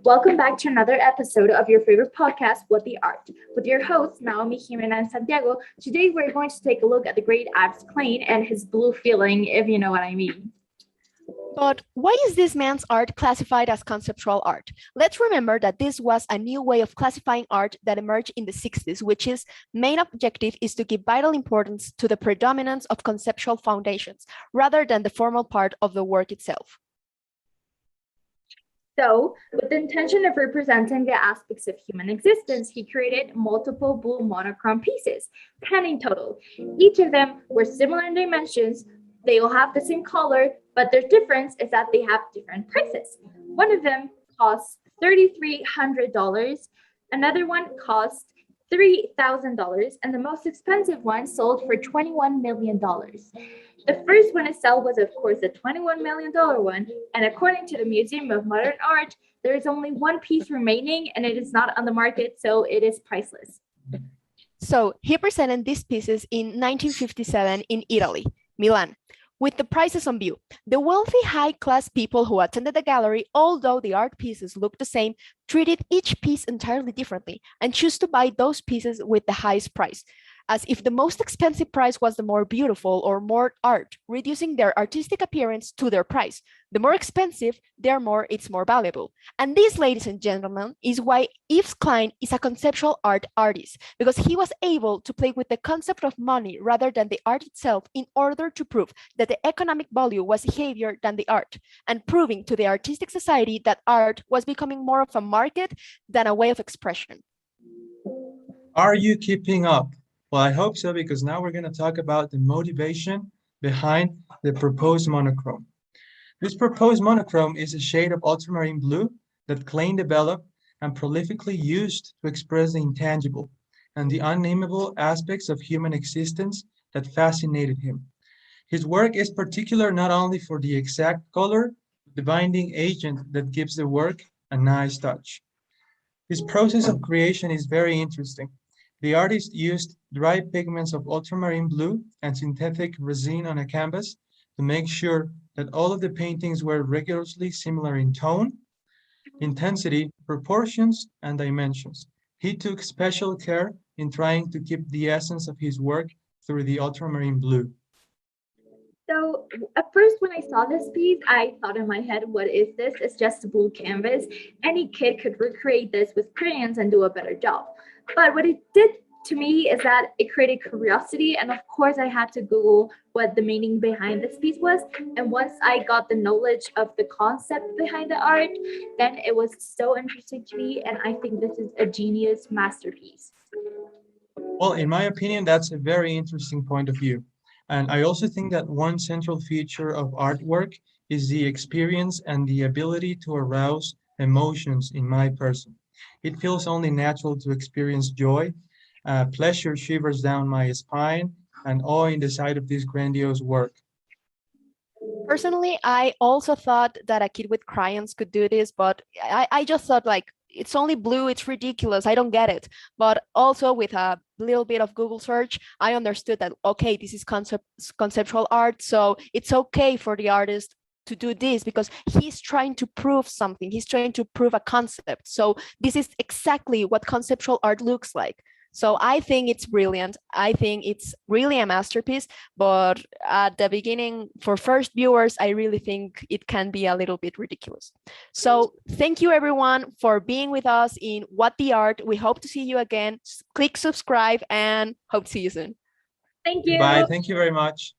Welcome back to another episode of your favorite podcast, What the Art, with your hosts, Naomi, Jimena, and Santiago. Today, we're going to take a look at the great Yves Klein and his blue feeling, if you know what I mean. But why is this man's art classified as conceptual art? Let's remember that this was a new way of classifying art that emerged in the 60s, which is main objective is to give vital importance to the predominance of conceptual foundations rather than the formal part of the work itself. So, with the intention of representing the aspects of human existence, he created multiple blue monochrome pieces, 10 in total. Each of them were similar in dimensions. They all have the same color, but their difference is that they have different prices. One of them costs $3,300, another one cost $3,000, and the most expensive one sold for $21 million. The first one to sell was, of course, the $21 million one, and according to the Museum of Modern Art, there is only one piece remaining and it is not on the market, so it is priceless. So he presented these pieces in 1957 in Italy, Milan, with the prices on view. The wealthy high-class people who attended the gallery, although the art pieces looked the same, treated each piece entirely differently and chose to buy those pieces with the highest price, as if the most expensive price was the more beautiful or more art, reducing their artistic appearance to their price. The more expensive, it's more valuable. And this, ladies and gentlemen, is why Yves Klein is a conceptual art artist, because he was able to play with the concept of money rather than the art itself in order to prove that the economic value was heavier than the art, and proving to the artistic society that art was becoming more of a market than a way of expression. Are you keeping up? Well, I hope so, because now we're going to talk about the motivation behind the proposed monochrome. This proposed monochrome is a shade of ultramarine blue that Klein developed and prolifically used to express the intangible and the unnameable aspects of human existence that fascinated him. His work is particular not only for the exact color, but the binding agent that gives the work a nice touch. His process of creation is very interesting. The artist used dry pigments of ultramarine blue and synthetic resin on a canvas to make sure that all of the paintings were rigorously similar in tone, intensity, proportions, and dimensions. He took special care in trying to keep the essence of his work through the ultramarine blue. So at first, when I saw this piece, I thought in my head, what is this? It's just a blue canvas. Any kid could recreate this with crayons and do a better job. But what it did to me is that it created curiosity. And of course, I had to Google what the meaning behind this piece was. And once I got the knowledge of the concept behind the art, then it was so interesting to me. And I think this is a genius masterpiece. Well, in my opinion, that's a very interesting point of view. And I also think that one central feature of artwork is the experience and the ability to arouse emotions in my person. It feels only natural to experience joy. Pleasure shivers down my spine, and awe in the sight of this grandiose work. Personally, I also thought that a kid with crayons could do this, but I just thought like, it's only blue, it's ridiculous, I don't get it. But also with a little bit of Google search, I understood that, okay, this is conceptual art, so it's okay for the artist to do this because he's trying to prove something, he's trying to prove a concept. So this is exactly what conceptual art looks like. So I think it's brilliant. I think it's really a masterpiece, but at the beginning, for first viewers, I really think it can be a little bit ridiculous. So thank you everyone for being with us in What the Art. We hope to see you again. Click subscribe and hope to see you soon. Thank you. Bye. Thank you very much.